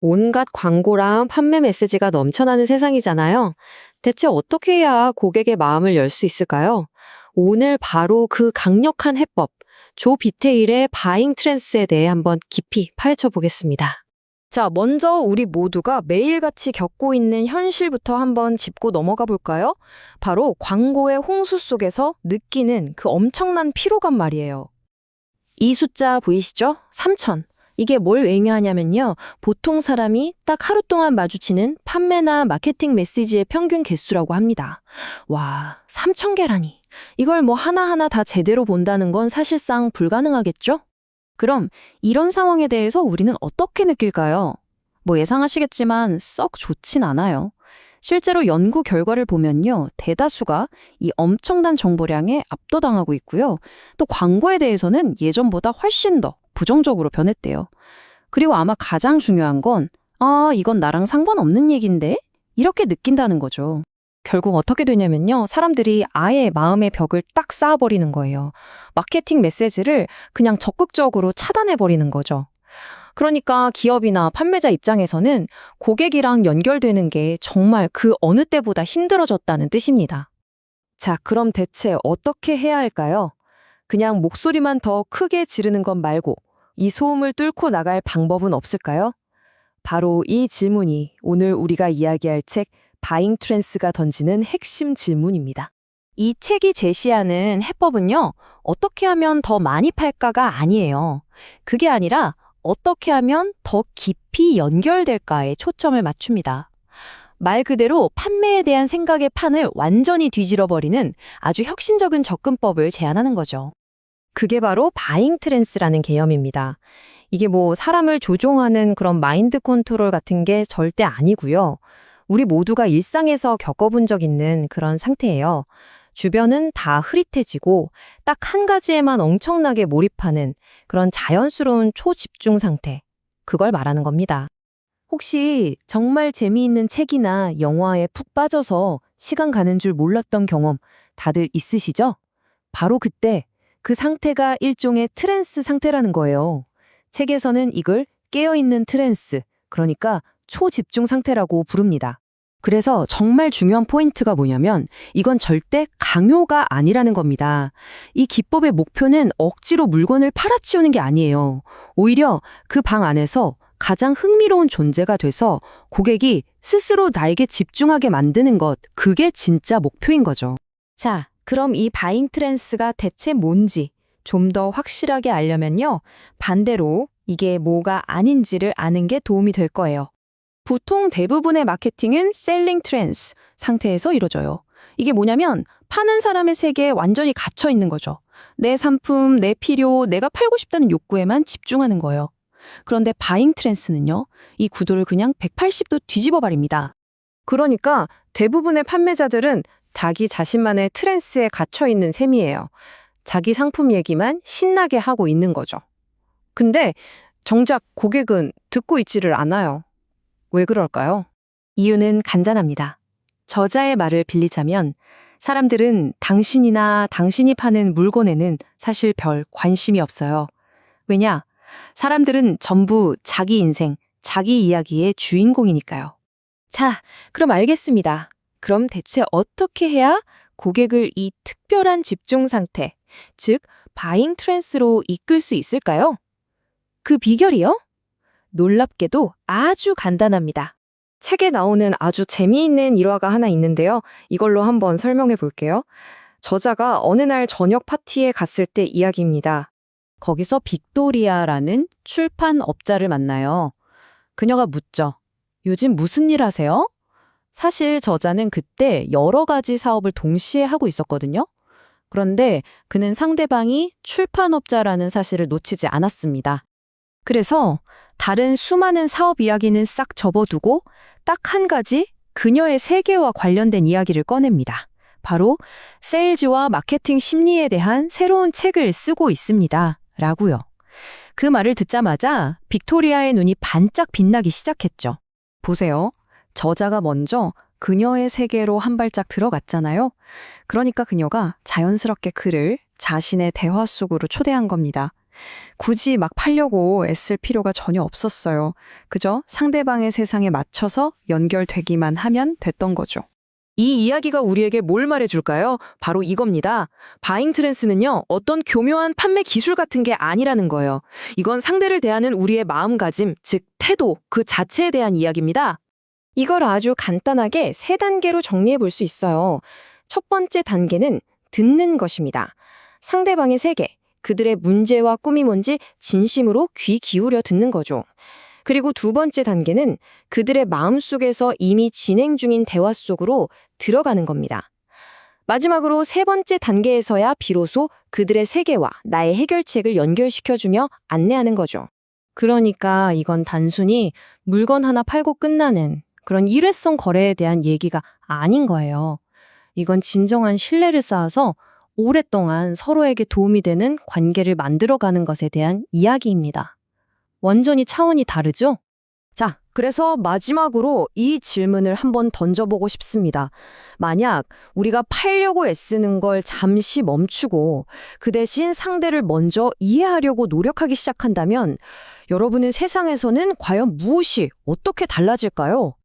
온갖 광고랑 판매 메시지가 넘쳐나는 세상이잖아요. 대체 어떻게 해야 고객의 마음을 열 수 있을까요? 오늘 바로 그 강력한 해법, 조 비테일의 바잉 트랜스에 대해 한번 깊이 파헤쳐 보겠습니다. 자, 먼저 우리 모두가 매일같이 겪고 있는 현실부터 한번 짚고 넘어가 볼까요? 바로 광고의 홍수 속에서 느끼는 그 엄청난 피로감 말이에요. 이 숫자 보이시죠? 3,000. 이게 뭘 의미하냐면요. 보통 사람이 딱 하루 동안 마주치는 판매나 마케팅 메시지의 평균 개수라고 합니다. 와, 3,000개라니. 이걸 뭐 하나하나 다 제대로 본다는 건 사실상 불가능하겠죠? 그럼 이런 상황에 대해서 우리는 어떻게 느낄까요? 뭐 예상하시겠지만 썩 좋진 않아요. 실제로 연구 결과를 보면요. 대다수가 이 엄청난 정보량에 압도당하고 있고요. 또 광고에 대해서는 예전보다 훨씬 더 부정적으로 변했대요. 그리고 아마 가장 중요한 건 이건 나랑 상관없는 얘긴데? 이렇게 느낀다는 거죠. 결국 어떻게 되냐면요. 사람들이 아예 마음의 벽을 딱 쌓아버리는 거예요. 마케팅 메시지를 그냥 적극적으로 차단해버리는 거죠. 그러니까 기업이나 판매자 입장에서는 고객이랑 연결되는 게 정말 그 어느 때보다 힘들어졌다는 뜻입니다. 자, 그럼 대체 어떻게 해야 할까요? 그냥 목소리만 더 크게 지르는 것 말고 이 소음을 뚫고 나갈 방법은 없을까요? 바로 이 질문이 오늘 우리가 이야기할 책 바잉 트랜스가 던지는 핵심 질문입니다. 이 책이 제시하는 해법은요, 어떻게 하면 더 많이 팔까가 아니에요. 그게 아니라 어떻게 하면 더 깊이 연결될까에 초점을 맞춥니다. 말 그대로 판매에 대한 생각의 판을 완전히 뒤집어버리는 아주 혁신적인 접근법을 제안하는 거죠. 그게 바로 바잉 트랜스라는 개념입니다. 이게 뭐 사람을 조종하는 그런 마인드 컨트롤 같은 게 절대 아니고요. 우리 모두가 일상에서 겪어본 적 있는 그런 상태예요. 주변은 다 흐릿해지고 딱 한 가지에만 엄청나게 몰입하는 그런 자연스러운 초집중 상태. 그걸 말하는 겁니다. 혹시 정말 재미있는 책이나 영화에 푹 빠져서 시간 가는 줄 몰랐던 경험 다들 있으시죠? 바로 그때 그 상태가 일종의 트랜스 상태라는 거예요. 책에서는 이걸 깨어있는 트랜스, 그러니까 초집중 상태라고 부릅니다. 그래서 정말 중요한 포인트가 뭐냐면 이건 절대 강요가 아니라는 겁니다. 이 기법의 목표는 억지로 물건을 팔아치우는 게 아니에요. 오히려 그 방 안에서 가장 흥미로운 존재가 돼서 고객이 스스로 나에게 집중하게 만드는 것, 그게 진짜 목표인 거죠. 자, 그럼 이 바잉 트랜스가 대체 뭔지 좀 더 확실하게 알려면요. 반대로 이게 뭐가 아닌지를 아는 게 도움이 될 거예요. 보통 대부분의 마케팅은 셀링 트랜스 상태에서 이루어져요. 이게 뭐냐면 파는 사람의 세계에 완전히 갇혀 있는 거죠. 내 상품, 내 필요, 내가 팔고 싶다는 욕구에만 집중하는 거예요. 그런데 바잉 트랜스는요. 이 구도를 그냥 180도 뒤집어 버립니다. 그러니까 대부분의 판매자들은 자기 자신만의 트랜스에 갇혀 있는 셈이에요. 자기 상품 얘기만 신나게 하고 있는 거죠. 근데 정작 고객은 듣고 있지를 않아요. 왜 그럴까요? 이유는 간단합니다. 저자의 말을 빌리자면 사람들은 당신이나 당신이 파는 물건에는 사실 별 관심이 없어요. 왜냐? 사람들은 전부 자기 인생, 자기 이야기의 주인공이니까요. 자, 그럼 알겠습니다. 그럼 대체 어떻게 해야 고객을 이 특별한 집중 상태, 즉 바잉 트랜스로 이끌 수 있을까요? 그 비결이요? 놀랍게도 아주 간단합니다. 책에 나오는 아주 재미있는 일화가 하나 있는데요. 이걸로 한번 설명해 볼게요. 저자가 어느 날 저녁 파티에 갔을 때 이야기입니다. 거기서 빅토리아라는 출판업자를 만나요. 그녀가 묻죠. 요즘 무슨 일 하세요? 사실 저자는 그때 여러 가지 사업을 동시에 하고 있었거든요. 그런데 그는 상대방이 출판업자라는 사실을 놓치지 않았습니다. 그래서 다른 수많은 사업 이야기는 싹 접어두고 딱 한 가지 그녀의 세계와 관련된 이야기를 꺼냅니다. 바로 세일즈와 마케팅 심리에 대한 새로운 책을 쓰고 있습니다. 라고요. 그 말을 듣자마자 빅토리아의 눈이 반짝 빛나기 시작했죠. 보세요. 저자가 먼저 그녀의 세계로 한 발짝 들어갔잖아요. 그러니까 그녀가 자연스럽게 그를 자신의 대화 속으로 초대한 겁니다. 굳이 막 팔려고 애쓸 필요가 전혀 없었어요. 그저 상대방의 세상에 맞춰서 연결되기만 하면 됐던 거죠. 이 이야기가 우리에게 뭘 말해줄까요? 바로 이겁니다. 바잉 트랜스는요, 어떤 교묘한 판매 기술 같은 게 아니라는 거예요. 이건 상대를 대하는 우리의 마음가짐, 즉 태도, 그 자체에 대한 이야기입니다. 이걸 아주 간단하게 세 단계로 정리해 볼 수 있어요. 첫 번째 단계는 듣는 것입니다. 상대방의 세계, 그들의 문제와 꿈이 뭔지 진심으로 귀 기울여 듣는 거죠. 그리고 두 번째 단계는 그들의 마음속에서 이미 진행 중인 대화 속으로 들어가는 겁니다. 마지막으로 세 번째 단계에서야 비로소 그들의 세계와 나의 해결책을 연결시켜주며 안내하는 거죠. 그러니까 이건 단순히 물건 하나 팔고 끝나는 그런 일회성 거래에 대한 얘기가 아닌 거예요. 이건 진정한 신뢰를 쌓아서 오랫동안 서로에게 도움이 되는 관계를 만들어가는 것에 대한 이야기입니다. 완전히 차원이 다르죠? 자, 그래서 마지막으로 이 질문을 한번 던져보고 싶습니다. 만약 우리가 팔려고 애쓰는 걸 잠시 멈추고 그 대신 상대를 먼저 이해하려고 노력하기 시작한다면 여러분의 세상에서는 과연 무엇이 어떻게 달라질까요?